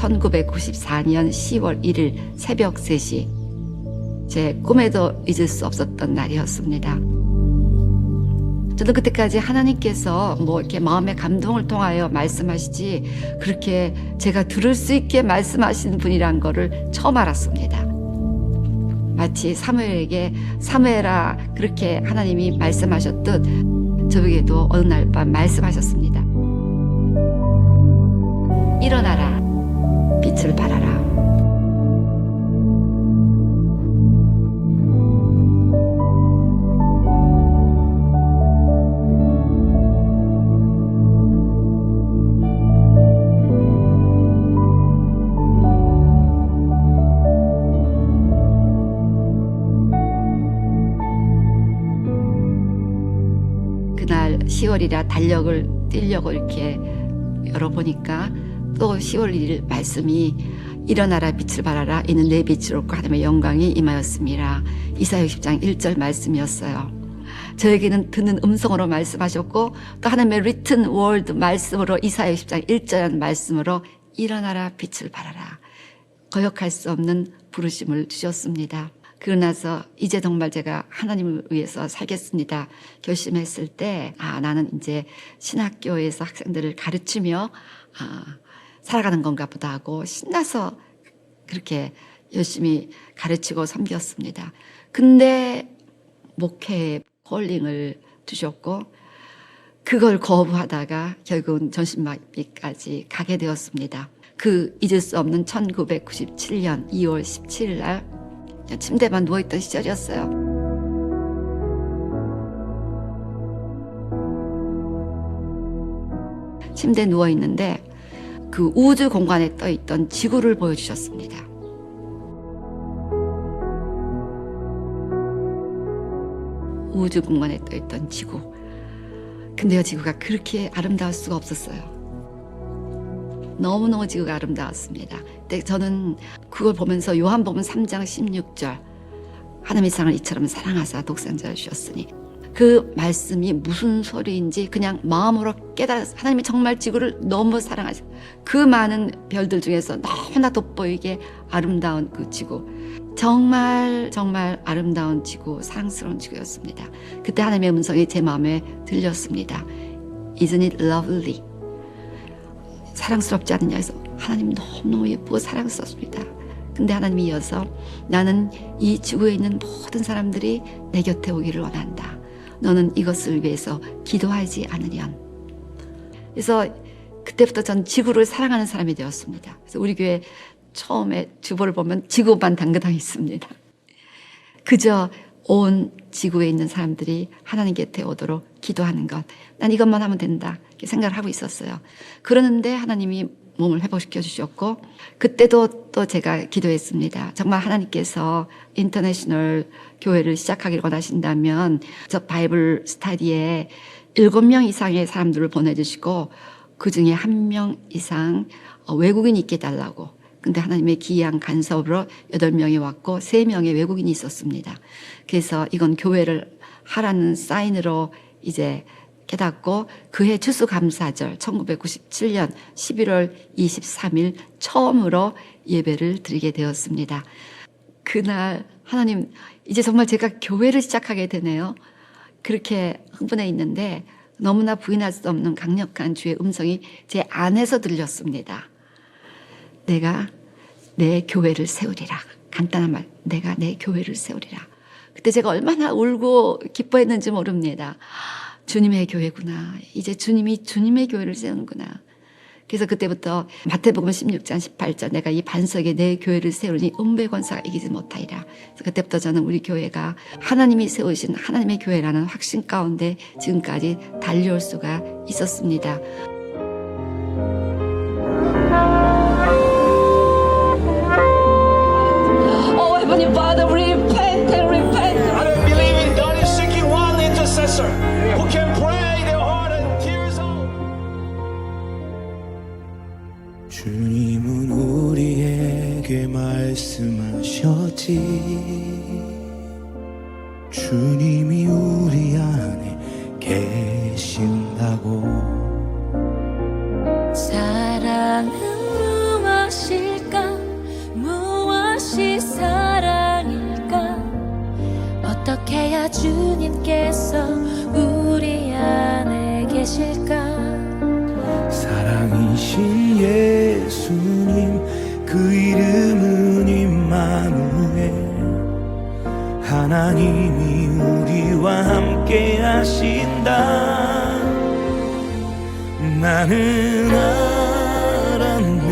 1994년 10월 1일 새벽 3시, 제 꿈에도 잊을 수 없었던 날이었습니다. 저는 그때까지 하나님께서 이렇게 마음의 감동을 통하여 말씀하시지 그렇게 제가 들을 수 있게 말씀하시는 분이란 거를 처음 알았습니다. 마치 사무엘에게 사무엘아 그렇게 하나님이 말씀하셨듯 저에게도 어느 날 밤 말씀하셨습니다. 일어나라, 빛을 발하라. 그날 10월이라 달력을 띄려고 이렇게 열어보니까 또 10월 1일 말씀이 일어나라 빛을 발하라 이는 내 빛으로 하나님의 영광이 임하였습니다. 이사야 60장 1절 말씀이었어요. 저에게는 듣는 음성으로 말씀하셨고 또 하나님의 written word 말씀으로 이사야 60장 1절 말씀으로 일어나라 빛을 발하라 거역할 수 없는 부르심을 주셨습니다. 그러고 나서 이제 정말 제가 하나님을 위해서 살겠습니다 결심했을 때 나는 이제 신학교에서 학생들을 가르치며 살아가는 건가 보다 하고 신나서 그렇게 열심히 가르치고 섬겼습니다. 근데 목회에 콜링을 주셨고 그걸 거부하다가 결국은 전신마비까지 가게 되었습니다. 그 잊을 수 없는 1997년 2월 17일 날 침대만 누워있던 시절이었어요. 침대에 누워있는데 그 우주 공간에 떠있던 지구를 보여주셨습니다. 우주 공간에 떠있던 지구. 근데요, 지구가 그렇게 아름다울 수가 없었어요. 너무너무 지구가 아름다웠습니다. 근데 저는 그걸 보면서 요한복음 3장 16절 하나님의 세상을 이처럼 사랑하사 독생자를 주셨으니 그 말씀이 무슨 소리인지 그냥 마음으로 깨달았어요. 하나님이 정말 지구를 너무 사랑하셔. 그 많은 별들 중에서 너무나 돋보이게 아름다운 그 지구. 정말 정말 아름다운 지구, 사랑스러운 지구였습니다. 그때 하나님의 음성이 제 마음에 들렸습니다. Isn't it lovely? 사랑스럽지 않느냐 해서 하나님 너무너무 예쁘고 사랑스럽습니다. 근데 하나님이 이어서 나는 이 지구에 있는 모든 사람들이 내 곁에 오기를 원한다. 너는 이것을 위해서 기도하지 않으련. 그래서 그때부터 전 지구를 사랑하는 사람이 되었습니다. 그래서 우리 교회 처음에 주보를 보면 지구반 당근당이 있습니다. 그저 온 지구에 있는 사람들이 하나님 곁에 오도록 기도하는 것. 난 이것만 하면 된다. 이렇게 생각을 하고 있었어요. 그러는데 하나님이 몸을 회복시켜 주셨고 그때도 또 제가 기도했습니다. 정말 하나님께서 인터내셔널 교회를 시작하기를 원하신다면 저 바이블 스터디에 7명 이상의 사람들을 보내주시고 그중에 1명 이상 외국인이 있게 해달라고. 근데 하나님의 기이한 간섭으로 8명이 왔고 3명의 외국인이 있었습니다. 그래서 이건 교회를 하라는 사인으로 이제 깨닫고 그해 추수감사절 1997년 11월 23일 처음으로 예배를 드리게 되었습니다. 그날 하나님 이제 정말 제가 교회를 시작하게 되네요. 그렇게 흥분해 있는데 너무나 부인할 수 없는 강력한 주의 음성이 제 안에서 들렸습니다. 내가 내 교회를 세우리라. 간단한 말, 내가 내 교회를 세우리라. 그때 제가 얼마나 울고 기뻐했는지 모릅니다. 주님의 교회구나. 이제 주님이 주님의 교회를 세우는구나. 그래서 그때부터 마태복음 16장 18절 내가 이 반석에 내 교회를 세우니 음부의 권세가 이기지 못하리라. 그래서 그때부터 저는 우리 교회가 하나님이 세우신 하나님의 교회라는 확신 가운데 지금까지 달려올 수가 있었습니다. Oh, Heavenly Father, repent and repent. I don't believe in God is seeking one intercessor who can pray their heart and tears out. 주님은 우리에게 말씀하셨지. 주님이 우리 안에 계신다고. 사랑은 무엇이 주님께서 우리 안에 계실까? 사랑이신 예수님 그 이름은 임마누엘 하나님이 우리와 함께 하신다. 나는 알았네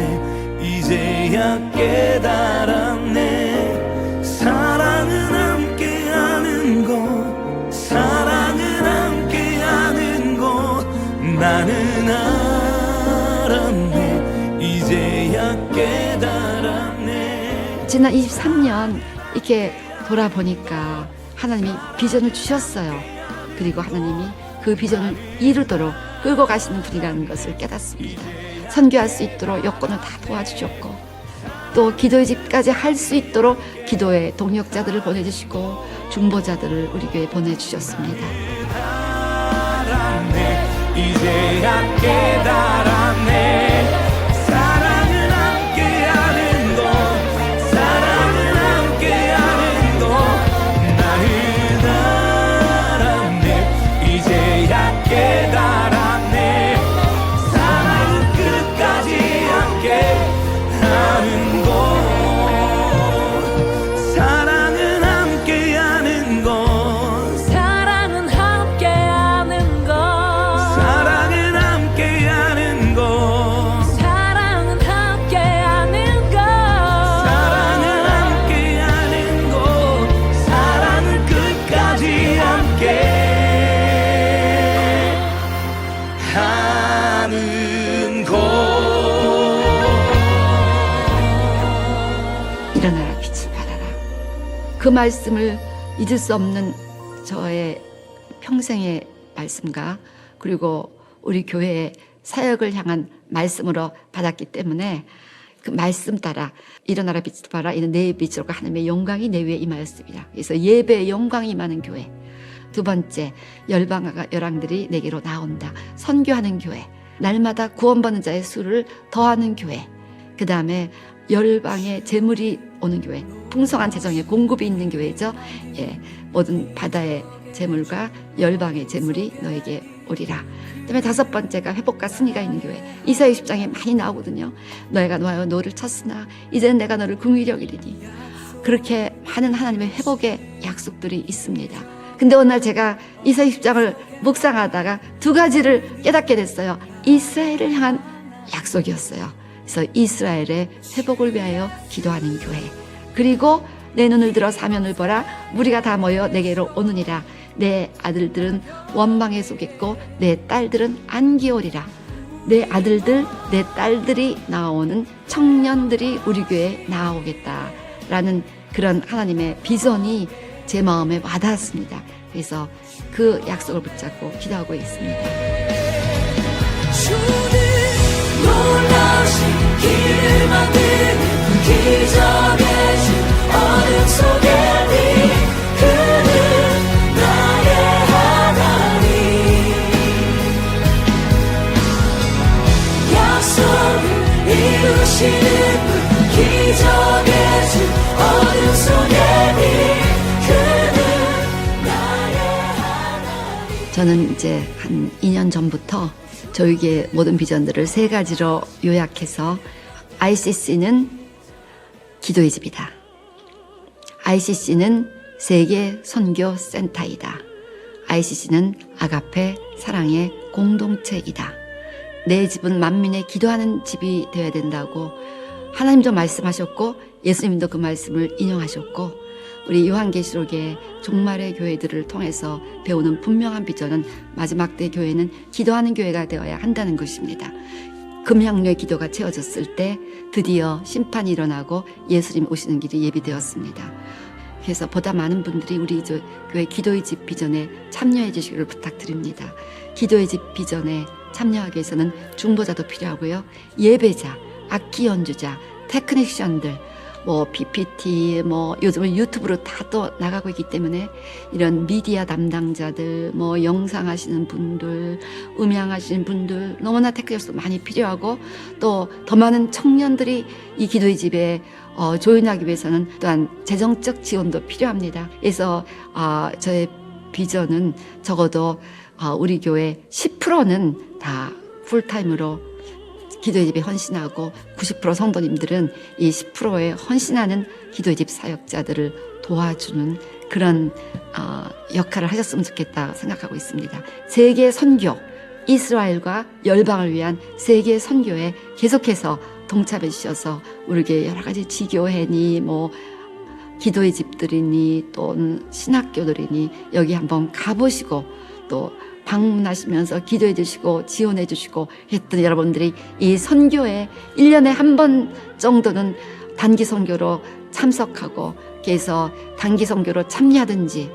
이제야 깨달았네 사랑은 함께하는 곳 사랑은 함께하는 곳 나는 알았네 이제야 깨달았네. 지난 23년 이렇게 돌아보니까 하나님이 비전을 주셨어요. 그리고 하나님이 그 비전을 이루도록 끌고 가시는 분이라는 것을 깨닫습니다. 선교할 수 있도록 여건을 다 도와주셨고 또 기도의 집까지 할 수 있도록 기도의 동역자들을 보내주시고 중보자들을 우리 교회에 보내주셨습니다. 이제야 깨달았네 사랑은 함께하는 것 사랑은 함께하는 것 나는 알았네 이제야 깨달았네 사랑은 끝까지 함께하는 것 사랑은 함께하는 것 사랑은 함께하는 것 사랑은 함께하는 것 사랑은 함께하는 것 사랑은 함께하는 곳 사랑은 끝까지 함께 하는 곳 일어나라 빛을 발하라. 그 말씀을 잊을 수 없는 저의 평생의 말씀과 그리고 우리 교회의 사역을 향한 말씀으로 받았기 때문에 그 말씀 따라 일어나라 빛을 발하라 이는 내 빛으로 하나님의 영광이 내 위에 임하였습니다. 그래서 예배의 영광이 임하는 교회. 두 번째, 열방들이 내게로 나온다. 선교하는 교회. 날마다 구원받는 자의 수를 더하는 교회. 그 다음에 열방의 재물이 오는 교회. 풍성한 재정의 공급이 있는 교회죠. 예, 모든 바다의 재물과 열방의 재물이 너에게 오리라. 그다음에 다섯 번째가 회복과 승리가 있는 교회. 이사야 60장에 많이 나오거든요. 너희가 놓아여 노를 쳤으나 이제는 내가 너를 긍휼히 여기리니. 그렇게 많은 하나님의 회복의 약속들이 있습니다. 근데 어느 날 제가 이사야 60장을 묵상하다가 두 가지를 깨닫게 됐어요. 이스라엘을 향한 약속이었어요. 그래서 이스라엘의 회복을 위하여 기도하는 교회. 그리고 내 눈을 들어 사면을 보라. 무리가 다 모여 내게로 오느니라. 내 아들들은 원망에 속했고 내 딸들은 안기오리라. 내 아들들, 내 딸들이 나오는 청년들이 우리 교회에 나오겠다라는 그런 하나님의 비전이 제 마음에 와닿았습니다. 그래서 그 약속을 붙잡고 기도하고 있습니다. 주는 놀라우신 길을 만드는 기적의 주 어둠 속에 빛 그는 나의 하나님 약속을 이루시는 분 기적의 주 어둠 속에 빛 그는 나의 하나님. 저는 이제 한 2년 전부터 저희 교회 모든 비전들을 세 가지로 요약해서 ICC는 기도의 집이다. ICC는 세계 선교 센터이다. ICC는 아가페 사랑의 공동체이다. 내 집은 만민의 기도하는 집이 되어야 된다고 하나님도 말씀하셨고 예수님도 그 말씀을 인용하셨고 우리 요한계시록의 종말의 교회들을 통해서 배우는 분명한 비전은 마지막 때 교회는 기도하는 교회가 되어야 한다는 것입니다. 금향로의 기도가 채워졌을 때 드디어 심판이 일어나고 예수님 오시는 길이 예비되었습니다. 그래서 보다 많은 분들이 우리 교회 기도의 집 비전에 참여해 주시기를 부탁드립니다. 기도의 집 비전에 참여하기 위해서는 중보자도 필요하고요. 예배자, 악기 연주자, 테크니션들, PPT, 요즘은 유튜브로 다 또 나가고 있기 때문에 이런 미디어 담당자들, 영상 하시는 분들, 음향 하시는 분들, 너무나 테크니션도 많이 필요하고 또 더 많은 청년들이 이 기도의 집에 조인하기 위해서는 또한 재정적 지원도 필요합니다. 그래서 저의 비전은 적어도 우리 교회 10%는 다 풀타임으로 기도의 집에 헌신하고 90% 성도님들은 이 10%에 헌신하는 기도의 집 사역자들을 도와주는 그런 역할을 하셨으면 좋겠다 생각하고 있습니다. 세계 선교, 이스라엘과 열방을 위한 세계 선교에 계속해서 동참해 주셔서 우리에게 여러 가지 지교회니 뭐 기도의 집들이니 또는 신학교들이니 여기 한번 가보시고 또 방문하시면서 기도해 주시고 지원해 주시고 했던 여러분들이 이 선교에 1년에 한 번 정도는 단기 선교로 참석하고 그래서 단기 선교로 참여하든지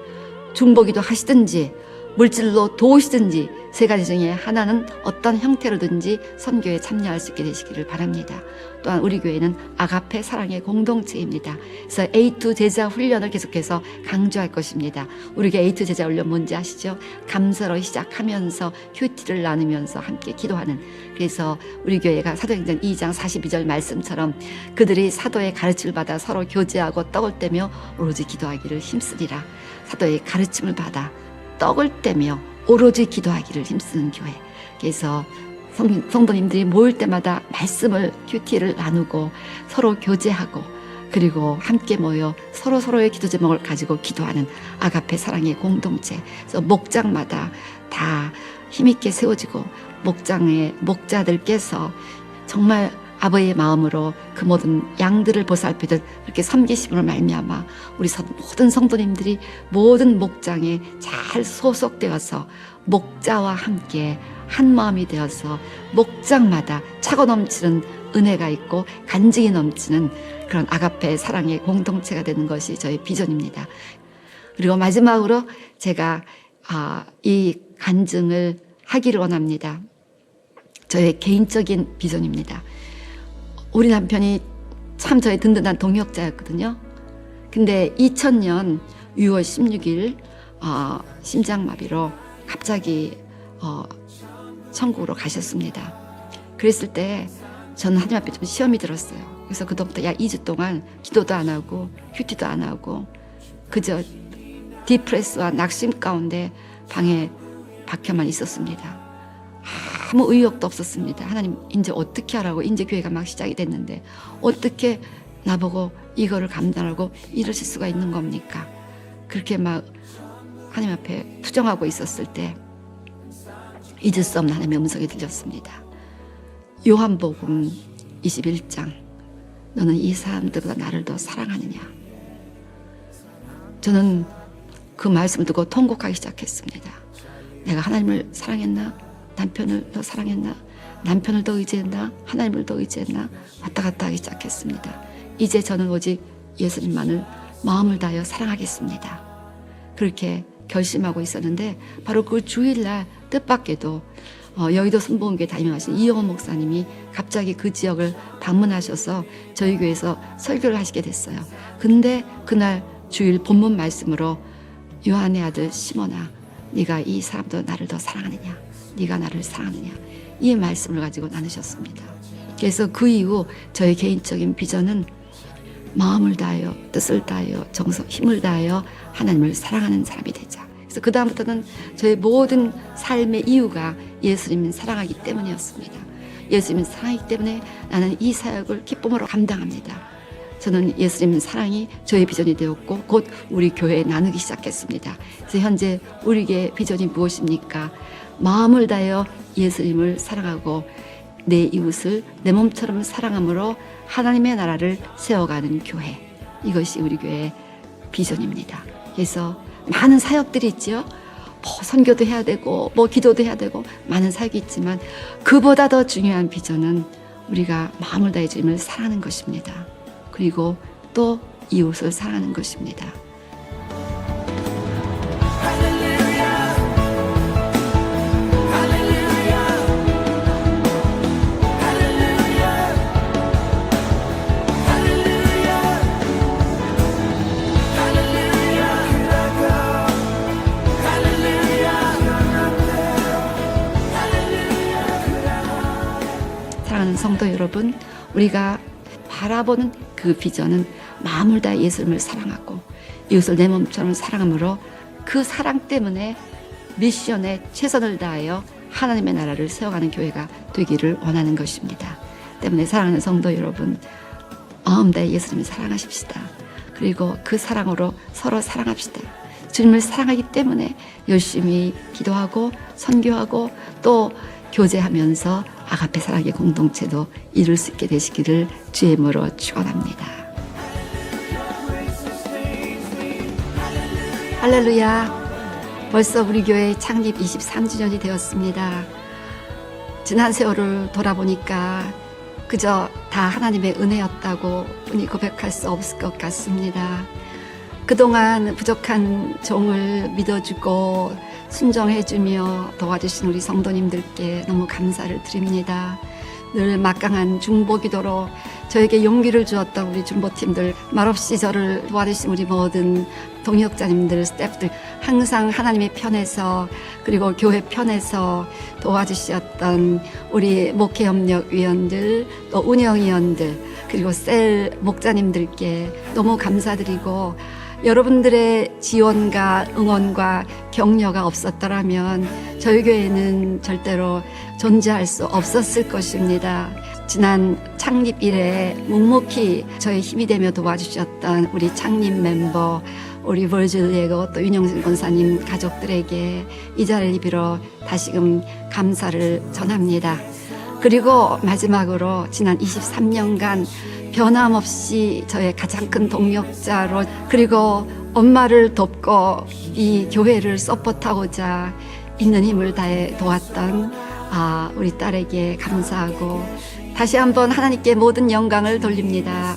중보기도 하시든지 물질로 도우시든지 세 가지 중에 하나는 어떤 형태로든지 선교에 참여할 수 있게 되시기를 바랍니다. 또한 우리 교회는 아가페 사랑의 공동체입니다. 그래서 A2 제자 훈련을 계속해서 강조할 것입니다. 우리 교회 A2 제자 훈련 뭔지 아시죠? 감사로 시작하면서 큐티를 나누면서 함께 기도하는, 그래서 우리 교회가 사도행전 2장 42절 말씀처럼 그들이 사도의 가르침을 받아 서로 교제하고 떡을 떼며 오로지 기도하기를 힘쓰리라. 사도의 가르침을 받아 떡을 떼며 오로지 기도하기를 힘쓰는 교회. 그래서 성도님들이 모일 때마다 말씀을 큐티를 나누고 서로 교제하고 그리고 함께 모여 서로의 기도 제목을 가지고 기도하는 아가페 사랑의 공동체. 그래서 목장마다 다 힘있게 세워지고 목장의 목자들께서 정말 아버지의 마음으로 그 모든 양들을 보살피듯 그렇게 섬기심으로 말미암아 우리 모든 성도님들이 모든 목장에 잘 소속되어서 목자와 함께 한 마음이 되어서 목장마다 차고 넘치는 은혜가 있고 간증이 넘치는 그런 아가페 사랑의 공동체가 되는 것이 저의 비전입니다. 그리고 마지막으로 제가 이 간증을 하기를 원합니다. 저의 개인적인 비전입니다. 우리 남편이 참 저의 든든한 동역자였거든요. 근데 2000년 6월 16일 심장마비로 갑자기 천국으로 가셨습니다. 그랬을 때 저는 하나님 앞에 좀 시험이 들었어요. 그래서 그때부터 약 2주 동안 기도도 안 하고 큐티도 안 하고 그저 디프레스와 낙심 가운데 방에 박혀만 있었습니다. 아무 의욕도 없었습니다. 하나님 이제 어떻게 하라고, 이제 교회가 막 시작이 됐는데 어떻게 나보고 이거를 감당하고 이러실 수가 있는 겁니까? 그렇게 막 하나님 앞에 투정하고 있었을 때 잊을 수 없는 하나님의 음성이 들렸습니다. 요한복음 21장, 너는 이 사람들보다 나를 더 사랑하느냐? 저는 그 말씀을 듣고 통곡하기 시작했습니다. 내가 하나님을 사랑했나? 남편을 더 사랑했나? 남편을 더 의지했나? 하나님을 더 의지했나? 왔다 갔다 하기 시작했습니다. 이제 저는 오직 예수님만을 마음을 다하여 사랑하겠습니다. 그렇게 결심하고 있었는데 바로 그 주일날 뜻밖에도 여의도 순복음교회 담임하신 이영호 목사님이 갑자기 그 지역을 방문하셔서 저희 교회에서 설교를 하시게 됐어요. 근데 그날 주일 본문 말씀으로 요한의 아들 시몬아, 네가 이 사람도 나를 더 사랑하느냐? 네가 나를 사랑하느냐? 이 말씀을 가지고 나누셨습니다. 그래서 그 이후 저의 개인적인 비전은 마음을 다하여 뜻을 다하여 정성 힘을 다하여 하나님을 사랑하는 사람이 되자. 그래서 그 다음부터는 저의 모든 삶의 이유가 예수님을 사랑하기 때문이었습니다. 예수님을 사랑하기 때문에 나는 이 사역을 기쁨으로 감당합니다. 저는 예수님의 사랑이 저의 비전이 되었고 곧 우리 교회에 나누기 시작했습니다. 그래서 현재 우리의 비전이 무엇입니까? 마음을 다하여 예수님을 사랑하고 내 이웃을 내 몸처럼 사랑함으로 하나님의 나라를 세워가는 교회. 이것이 우리 교회의 비전입니다. 그래서 많은 사역들이 있죠. 뭐 선교도 해야 되고 뭐 기도도 해야 되고 많은 사역이 있지만 그보다 더 중요한 비전은 우리가 마음을 다해 주님을 사랑하는 것입니다. 그리고 또 이웃을 사랑하는 것입니다. 사랑하는 성도 여러분, 우리가 바라보는 그 비전은 마음을 다해 예수님을 사랑하고 이웃을 내 몸처럼 사랑함으로 그 사랑 때문에 미션에 최선을 다하여 하나님의 나라를 세워가는 교회가 되기를 원하는 것입니다. 때문에 사랑하는 성도 여러분, 마음 다해 예수님을 사랑하십시다. 그리고 그 사랑으로 서로 사랑합시다. 주님을 사랑하기 때문에 열심히 기도하고 선교하고 또 교제하면서 아가페 사랑의 공동체도 이룰 수 있게 되시기를 주의 이름으로 축원합니다. 할렐루야. 벌써 우리 교회 창립 23주년이 되었습니다. 지난 세월을 돌아보니까 그저 다 하나님의 은혜였다고 뿐이 고백할 수 없을 것 같습니다. 그동안 부족한 종을 믿어주고 순종해주며 도와주신 우리 성도님들께 너무 감사를 드립니다. 늘 막강한 중보기도로 저에게 용기를 주었던 우리 중보팀들, 말없이 저를 도와주신 우리 모든 동역자님들, 스태프들, 항상 하나님의 편에서 그리고 교회 편에서 도와주셨던 우리 목회협력위원들, 또 운영위원들, 그리고 셀 목자님들께 너무 감사드리고, 여러분들의 지원과 응원과 격려가 없었더라면 저희 교회는 절대로 존재할 수 없었을 것입니다. 지난 창립 이래 묵묵히 저의 힘이 되며 도와주셨던 우리 창립 멤버, 우리 버질 예고 또 윤영진 권사님 가족들에게 이 자리를 빌어 다시금 감사를 전합니다. 그리고 마지막으로 지난 23년간 변함없이 저의 가장 큰 동력자로, 그리고 엄마를 돕고 이 교회를 서포트하고자 있는 힘을 다해 도왔던 우리 딸에게 감사하고 다시 한번 하나님께 모든 영광을 돌립니다.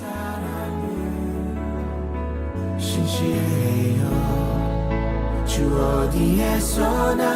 신실해요 주 어디에서나